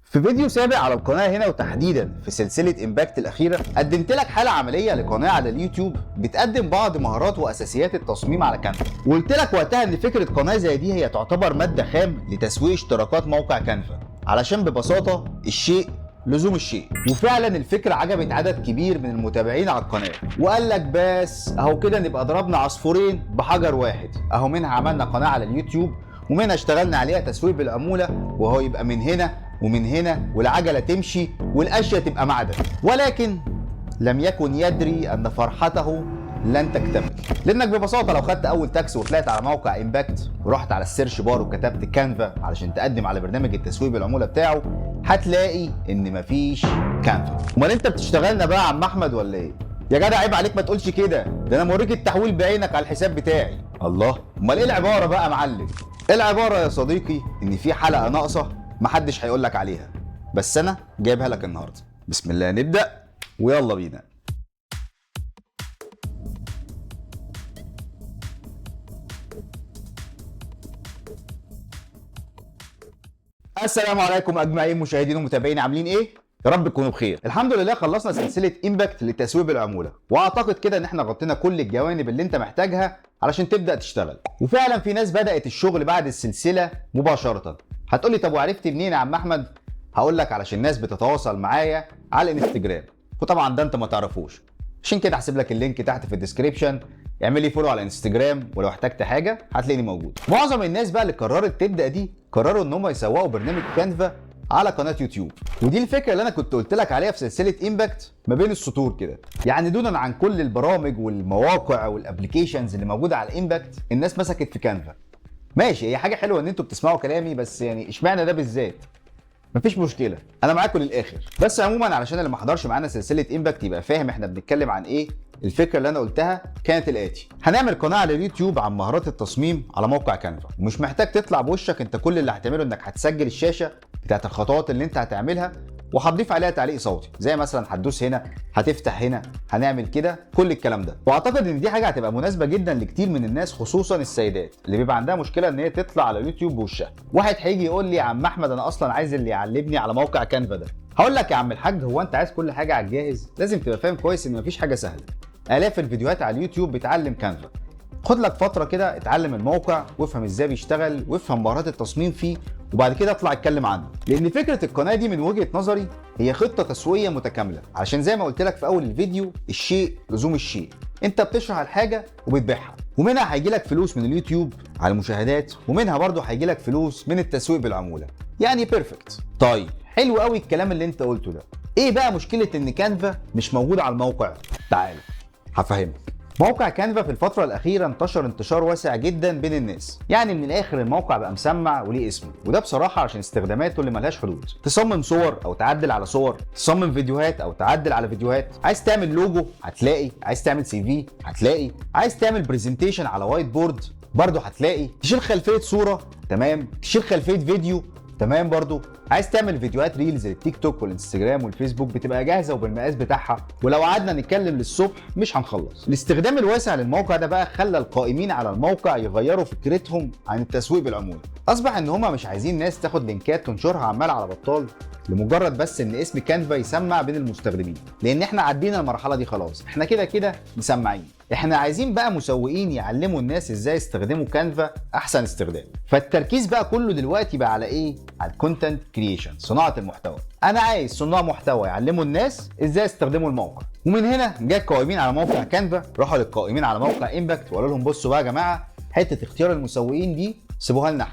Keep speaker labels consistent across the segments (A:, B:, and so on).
A: في فيديو سابق على القناة هنا وتحديدا في سلسلة امباكت الأخيرة قدمت لك حالة عملية لقناة على اليوتيوب بتقدم بعض مهارات وأساسيات التصميم على كانفا، وقلت لك وقتها إن فكرة قناة زي دي هي تعتبر مادة خام لتسويق اشتراكات موقع كانفا، علشان ببساطة الشيء لزوم الشيء. وفعلا الفكرة عجبت عدد كبير من المتابعين على القناة، وقال لك بس اهو كده نبقى ضربنا عصفورين بحجر واحد، اهو منها عملنا قناة على اليوتيوب ومنها اشتغلنا عليها تسويق بالعمولة، وهو يبقى من هنا ومن هنا والعجلة تمشي والاشياء تبقى معدن. ولكن لم يكن يدري ان فرحته لن تكتمل، لانك ببساطه لو خدت اول تاكس وطلعت على موقع امباكت ورحت على السيرش بار وكتبت كانفا علشان تقدم على برنامج التسويق بالعموله بتاعه، هتلاقي ان مفيش كانفا. امال انت بتشتغلنا بقى يا عم احمد ولا ايه؟ يا جدع عيب عليك ما تقولش كده، ده انا موريك التحويل بعينك على الحساب بتاعي. الله، امال ايه العباره بقى يا معلم؟ العباره يا صديقي ان في حلقه ناقصه محدش هيقول لك عليها، بس انا جايبها لك النهارده. بسم الله نبدا ويلا بينا. السلام عليكم اجمعين مشاهدين ومتابعين، عاملين ايه؟ يا رب تكونوا بخير. الحمد لله خلصنا سلسله امباكت للتسويق بالعموله، واعتقد كده ان احنا غطينا كل الجوانب اللي انت محتاجها علشان تبدا تشتغل. وفعلا في ناس بدات الشغل بعد السلسله مباشره. هتقولي طب وعرفت منين يا عم احمد؟ هقول لك علشان الناس بتتواصل معايا على الانستجرام، وطبعا ده انت ما تعرفوش، عشان كده هسيب لك اللينك تحت في الديسكريبشن، اعمل لي فولو على الانستجرام ولو احتجت حاجه هتلاقيني موجود. معظم الناس بقى اللي قررت تبدا دي قرروا ان هم يسوقوا برنامج كانفا على قناه يوتيوب، ودي الفكره اللي انا كنت قلت لك عليها في سلسله امباكت ما بين السطور كده. يعني دونا عن كل البرامج والمواقع والابلكيشنز اللي موجوده على الامباكت، الناس مسكت في كانفا. ماشي، هي حاجه حلوه ان انتوا بتسمعوا كلامي، بس يعني اشمعنى ده بالذات؟ مفيش مشكله، انا معاكم للاخر. بس عموما علشان اللي ما حضرش معانا سلسله امباكت يبقى فاهم احنا بنتكلم عن ايه، الفكره اللي انا قلتها كانت الاتي: هنعمل قناه على اليوتيوب عن مهارات التصميم على موقع كانفا، ومش محتاج تطلع بوشك، انت كل اللي هتعمله انك هتسجل الشاشه بتاعت الخطوات اللي انت هتعملها وهتضيف عليها تعليق صوتي، زي مثلا هتدوس هنا، هتفتح هنا، هنعمل كده، كل الكلام ده. واعتقد ان دي حاجه هتبقى مناسبه جدا لكتير من الناس، خصوصا السيدات اللي بيبقى عندها مشكله ان هي تطلع على اليوتيوب بوشها. واحد هيجي يقول لي يا عم احمد انا اصلا عايز اللي يعلمني على موقع كانفا ده. هقول لك يا عم الحاج، هو انت عايز كل حاجه على الجاهز؟ لازم تبقى فاهم كويس ان مفيش حاجه سهله. الاف الفيديوهات على اليوتيوب بتعلم كانفا. خد لك فتره كده اتعلم الموقع وافهم ازاي بيشتغل وافهم مهارات التصميم فيه، وبعد كده اطلع اتكلم عنه. لان فكره القناه دي من وجهه نظري هي خطه تسويقيه متكامله، عشان زي ما قلت لك في اول الفيديو الشيء لزوم الشيء. انت بتشرح الحاجه وبتبيعها، ومنها هيجي لك فلوس من اليوتيوب على المشاهدات، ومنها برضه هيجي لك فلوس من التسويق بالعموله. يعني بيرفكت. طيب حلو قوي الكلام اللي انت قلته ده. ايه بقى مشكله ان كانفا مش موجود على الموقع؟ تعال هفهمك. موقع كانفا في الفترة الأخيرة انتشر انتشار واسع جدا بين الناس، يعني من الآخر الموقع بقى مسمع وليه اسمه، وده بصراحة عشان استخداماته اللي ملهاش حدود. تصمم صور أو تعدل على صور، تصمم فيديوهات أو تعدل على فيديوهات، عايز تعمل لوجو هتلاقي، عايز تعمل سي في هتلاقي، عايز تعمل برزنتيشن على وايت بورد برضه هتلاقي، تشيل خلفية صورة تمام، تشيل خلفية فيديو تمام برضو، عايز تعمل فيديوهات ريلز للتيك توك والانستجرام والفيسبوك بتبقى جاهزه وبالمقاس بتاعها، ولو قعدنا نتكلم للصبح مش هنخلص. الاستخدام الواسع للموقع ده بقى خلى القائمين على الموقع يغيروا فكرتهم عن التسويق بالعموله. اصبح ان هم مش عايزين ناس تاخد لينكات تنشرها عمال على بطال لمجرد بس ان اسم كانفا يسمع بين المستخدمين، لان احنا عدينا المرحله دي خلاص، احنا كده كده مسمعين. احنا عايزين بقى مسوقين يعلموا الناس ازاي يستخدموا كانفا احسن استخدام. فالتركيز بقى كله دلوقتي بقى على ايه؟ على الكونتنت كرييشن، صناعه المحتوى. انا عايز صناع محتوى يعلموا الناس ازاي يستخدموا الموقع. ومن هنا جه القائمين على موقع كانفا راحوا للقائمين على موقع امباكت وقالوا لهم بصوا بقى يا جماعه، حته اختيار المسوقين دي سيبوها لنا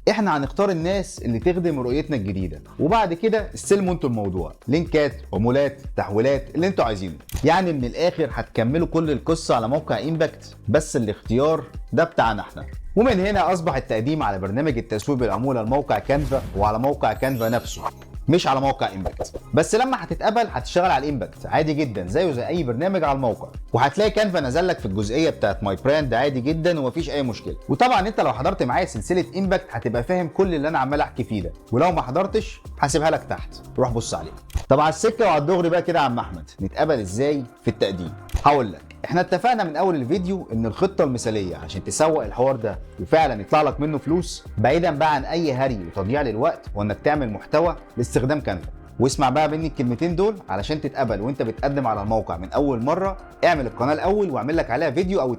A: احنا هنختار الناس اللي تخدم رؤيتنا الجديده، وبعد كده استلموا انتوا الموضوع، لينكات، عمولات، تحويلات، اللي انتوا عايزينه. يعني من الاخر هتكملوا كل القصه على موقع امباكت، بس الاختيار ده بتاعنا احنا. ومن هنا اصبح التقديم على برنامج التسويق بالعموله لموقع كانفا وعلى موقع كانفا نفسه، مش على موقع امباكت. بس لما هتتقبل هتشتغل على الامباكت عادي جدا زيه زي اي برنامج على الموقع، وهتلاقي كانفا نزل لك في الجزئيه بتاعت ماي براند عادي جدا ومفيش اي مشكله. وطبعا انت لو حضرت معايا سلسله امباكت هتبقى فاهم كل اللي انا عمال احكي فيه ده، ولو ما حضرتش هسيبها لك تحت، روح بص عليها. طب على السكه وعلى الدغري بقى كده يا عم احمد، نتقبل ازاي في التقديم؟ هقول لك. احنا اتفقنا من اول الفيديو ان الخطه المثاليه عشان تسوق الحوار ده وفعلا يطلع لك منه فلوس بعيدا بقى عن اي هري وتضييع للوقت، وانك تعمل محتوى لاستخدام كانفا. واسمع بقى مني الكلمتين دول علشان تتقبل وانت بتقدم على الموقع من اول مره. اعمل القناه الاول واعمل لك عليها فيديو او 2،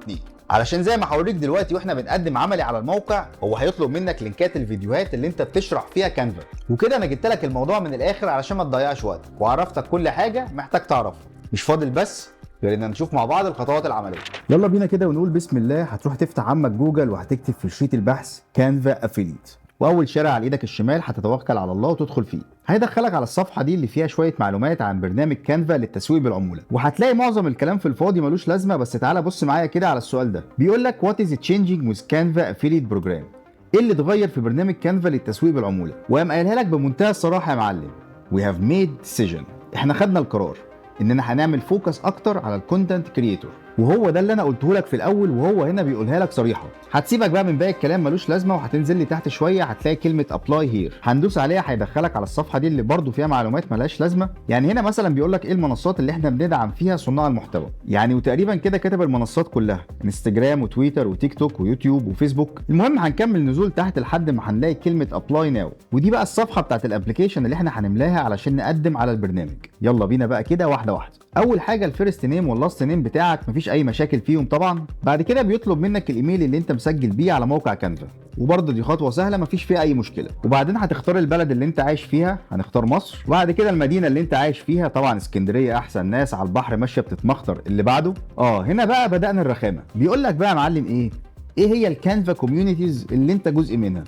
A: علشان زي ما هوريك دلوقتي واحنا بنقدم عملي على الموقع، هو هيطلب منك لينكات الفيديوهات اللي انت بتشرح فيها كانفا. وكده انا جبت لك الموضوع من الاخر علشان ما تضيعش وقتك، وعرفتك كل حاجه محتاج تعرفها. مش فاضل بس غير ان نشوف مع بعض الخطوات العمليه. يلا بينا كده ونقول بسم الله. هتروح تفتح عمك جوجل وهتكتب في شريط البحث كانفا افيليت، واول شارع على ايدك الشمال هتتوكل على الله وتدخل فيه. هيدخلك على الصفحه دي اللي فيها شويه معلومات عن برنامج كانفا للتسويق بالعموله، وهتلاقي معظم الكلام في الفاضي ملوش لازمه. بس تعالى بص معايا كده على السؤال ده، بيقول لك وات از تشينجينج وذ كانفا افيليت بروجرام، ايه اللي اتغير في برنامج كانفا للتسويق بالعموله؟ وقام قايلها لك بمنتهى الصراحه يا معلم، وي هاف ميد ديسيجن، احنا خدنا القرار اننا هنعمل فوكس اكتر على الكونتنت كريتور. وهو ده اللي انا قلته لك في الاول، وهو هنا بيقولها لك صريحه. هتسيبك بقى من باقي الكلام ملوش لازمه، وهتنزل لي تحت شويه هتلاقي كلمه ابلاي هير، هندوس عليها هيدخلك على الصفحه دي اللي برده فيها معلومات ملهاش لازمه. يعني هنا مثلا بيقول لك ايه المنصات اللي احنا بندعم فيها صناع المحتوى، يعني وتقريبا كده كاتب المنصات كلها، انستجرام وتويتر وتيك توك ويوتيوب وفيسبوك. المهم هنكمل نزول تحت لحد ما هنلاقي كلمه ابلاي ناو، ودي بقى الصفحه بتاعت الابلكيشن اللي احنا هنملاها علشان نقدم على البرنامج. يلا بينا بقى كده واحده واحده. اول حاجه الفيرست نيم واللاست نيم بتاعك مفيش اي مشاكل فيهم طبعا. بعد كده بيطلب منك الايميل اللي انت مسجل بيه على موقع كانفا، وبرضه دي خطوه سهله مفيش فيها اي مشكله. وبعدين هتختار البلد اللي انت عايش فيها، هنختار مصر. وبعد كده المدينه اللي انت عايش فيها، طبعا اسكندريه احسن ناس على البحر ماشيه بتتمخطر. اللي بعده هنا بقى بدانا الرخامه. بيقول لك بقى يا معلم ايه هي الكانفا كوميونيتيز اللي انت جزء منها.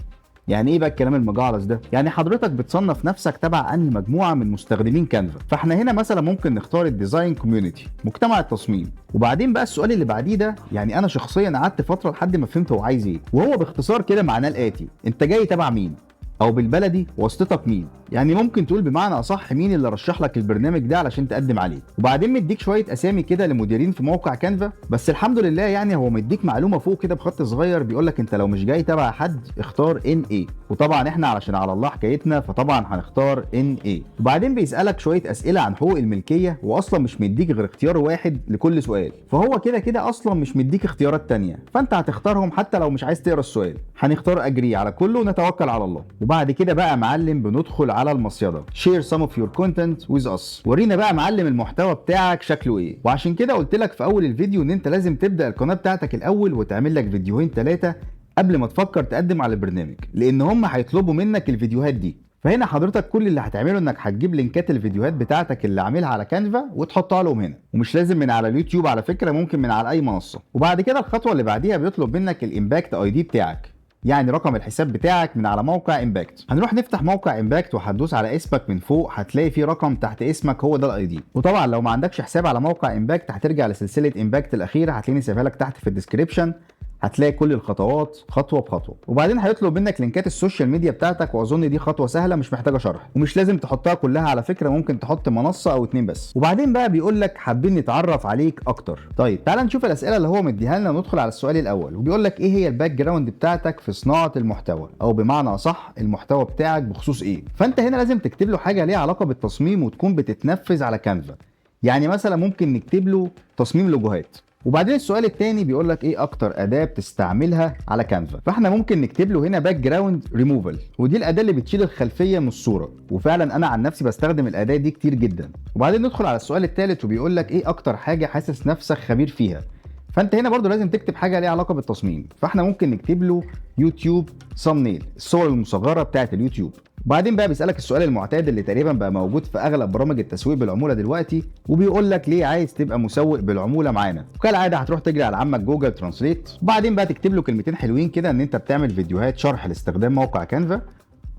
A: يعني ايه بقى الكلام المجعلص ده؟ يعني حضرتك بتصنف نفسك تبع انهي مجموعه من مستخدمين كانفا. فاحنا هنا مثلا ممكن نختار الديزاين كوميونتي، مجتمع التصميم. وبعدين بقى السؤال اللي بعديه ده، يعني انا شخصيا قعدت فتره لحد ما فهمت هو عايز ايه، وهو باختصار كده معناه الاتي: انت جاي تبع مين؟ او بالبلدي واسطتك مين؟ يعني ممكن تقول بمعنى اصح مين اللي رشح لك البرنامج ده علشان تقدم عليه. وبعدين مديك شويه اسامي كده لمديرين في موقع كانفا. بس الحمد لله يعني هو مديك معلومه فوق كده بخط صغير بيقول لك انت لو مش جاي تبع حد اختار ان اي، وطبعا احنا علشان على الله حكايتنا فطبعا هنختار ان اي. وبعدين بيسالك شويه اسئله عن حقوق الملكيه، واصلا مش مديك غير اختيار واحد لكل سؤال، فهو كده كده اصلا مش مديك اختيارات تانية، فانت هتختارهم حتى لو مش عايز تقرا السؤال. هنختار اجري على كله ونتوكل على الله. وبعد كده بقى يا معلم بندخل على المصيده share some of your content with us. ورينا بقى يا معلم المحتوى بتاعك شكله ايه. وعشان كده قلت لك في اول الفيديو ان انت لازم تبدا القناه بتاعتك الاول وتعمل لك فيديوهين 3 قبل ما تفكر تقدم على البرنامج، لان هم هيطلبوا منك الفيديوهات دي. فهنا حضرتك كل اللي هتعمله انك هتجيب لينكات الفيديوهات بتاعتك اللي عاملها على كانفا وتحطها لهم هنا، ومش لازم من على اليوتيوب على فكره، ممكن من على اي منصه. وبعد كده الخطوه اللي بعديها بيطلب منك الامباكت اي دي بتاعك، يعني رقم الحساب بتاعك من على موقع امباكت. هنروح نفتح موقع امباكت وهتدوس على اسمك من فوق، هتلاقي في رقم تحت اسمك هو ده الاي دي. وطبعا لو ما عندكش حساب على موقع امباكت هترجع لسلسله امباكت الاخيره، هتلاقيني سايبها لك تحت في الديسكريبشن، هتلاقي كل الخطوات خطوه بخطوه. وبعدين هيطلب منك لينكات السوشيال ميديا بتاعتك، واظن دي خطوه سهله مش محتاجه شرح، ومش لازم تحطها كلها على فكره، ممكن تحط منصه او 2 بس. وبعدين بقى بيقول لك حابين نتعرف عليك اكتر. طيب تعال نشوف الاسئله اللي هو مديها لنا، ندخل على السؤال الاول. وبيقول لك ايه هي الباك جراوند بتاعتك في صناعه المحتوى، او بمعنى اصح المحتوى بتاعك بخصوص ايه. فانت هنا لازم تكتب له حاجه ليها علاقه بالتصميم وتكون بتتنفذ على كانفا. يعني مثلا ممكن نكتب له تصميم لوجوهات. وبعدين السؤال الثاني بيقول لك ايه اكتر اداه بتستعملها على كانفا. فاحنا ممكن نكتب له هنا باك جراوند ريموفال، ودي الاداه اللي بتشيل الخلفيه من الصوره، وفعلا انا عن نفسي بستخدم الاداه دي كتير جدا. وبعدين ندخل على السؤال الثالث وبيقول لك ايه اكتر حاجه حاسس نفسك خبير فيها. فانت هنا برضو لازم تكتب حاجه ليها علاقه بالتصميم. فاحنا ممكن نكتب له يوتيوب ثامبنيل، الصور المصغره بتاعه اليوتيوب. وبعدين بقى بيسالك السؤال المعتاد اللي تقريبا بقى موجود في اغلب برامج التسويق بالعموله دلوقتي، وبيقول لك ليه عايز تبقى مسوق بالعموله معانا. وكالعاده هتروح تجري على عمك جوجل ترانسليت، وبعدين بقى تكتب له كلمتين حلوين كده ان انت بتعمل فيديوهات شرح لاستخدام موقع كانفا،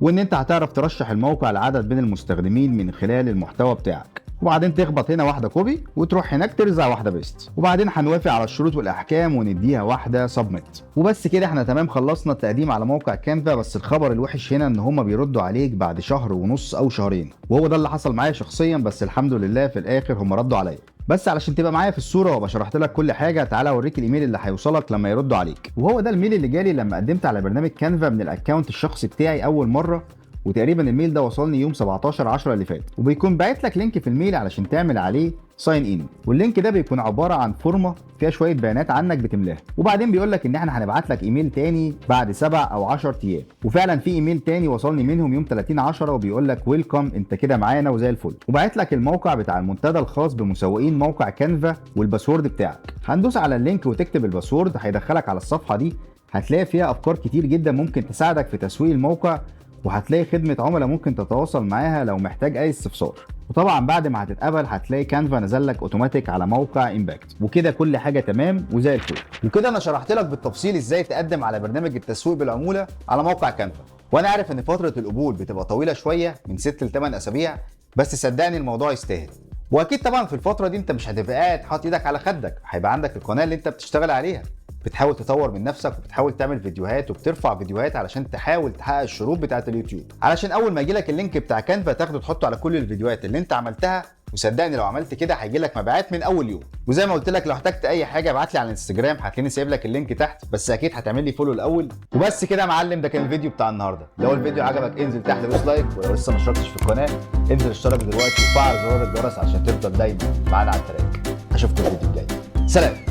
A: وان انت هتعرف ترشح الموقع لعدد من المستخدمين من خلال المحتوى بتاعك. وبعدين تخبط هنا واحده كوبي وتروح هناك ترزع واحده بيست. وبعدين هنوافق على الشروط والاحكام ونديها واحده سبميت. وبس كده احنا تمام خلصنا التقديم على موقع كانفا. بس الخبر الوحش هنا ان هم بيردوا عليك بعد شهر ونص او شهرين، وهو ده اللي حصل معايا شخصيا. بس الحمد لله في الاخر هم ردوا عليا. بس علشان تبقى معايا في الصوره وابقى شرحت لك كل حاجه، تعالى اوريك الايميل اللي هيوصلك لما يردوا عليك. وهو ده الميل اللي جالي لما قدمت على برنامج كانفا من الاكونت الشخصي بتاعي اول مره. وتقريبا الميل ده وصلني يوم 17/10 اللي فات، وبيكون باعت لك لينك في الميل علشان تعمل عليه ساين ان، واللينك ده بيكون عباره عن فورمه فيها شويه بيانات عنك بتملاها، وبعدين بيقول لك ان احنا هنبعت لك ايميل تاني بعد 7 أو 10 ايام. وفعلا في ايميل تاني وصلني منهم يوم 30/10 وبيقول لك ويلكم، انت كده معانا وزي الفل، وبعت لك الموقع بتاع المنتدى الخاص بمسوقين موقع كانفا والباسورد بتاعك. هندوس على اللينك وتكتب الباسورد، هيدخلك على الصفحه دي، هتلاقي فيها افكار كتير جدا ممكن تساعدك في تسويق الموقع، وهتلاقي خدمه عملاء ممكن تتواصل معاها لو محتاج اي استفسار. وطبعا بعد ما هتتقبل هتلاقي كانفا نزل لك اوتوماتيك على موقع امباكت، وكده كل حاجه تمام وزي الفل. وكده انا شرحت لك بالتفصيل ازاي تقدم على برنامج التسويق بالعموله على موقع كانفا. وانا عارف ان فتره القبول بتبقى طويله شويه من 6 ل 8 اسابيع، بس صدقني الموضوع يستاهل. واكيد طبعا في الفتره دي انت مش هتبقى قاعد حاطط ايدك على خدك، هيبقى عندك القناه اللي انت بتشتغل عليها، بتحاول تطور من نفسك وبتحاول تعمل فيديوهات وبترفع فيديوهات علشان تحاول تحقق الشروط بتاعه اليوتيوب، علشان اول ما يجيلك اللينك بتاع كانفا تاخده تحطه على كل الفيديوهات اللي انت عملتها. وصدقني لو عملت كده هيجيلك مبيعات من اول يوم. وزي ما قلت لك لو احتجت اي حاجه ابعت لي على الانستجرام، هتلاقيني سايب لك اللينك تحت، بس اكيد هتعمل لي فولو الاول. وبس كده يا معلم، ده كان الفيديو بتاع النهارده. لو الفيديو عجبك انزل تحت دوس لايك، ولو لسه ما اشتركتش في القناه انزل اشترك دلوقتي وفعل زرار الجرس عشان تفضل دايما معانا على التراك. اشوفكم الفيديو الجاي، سلام.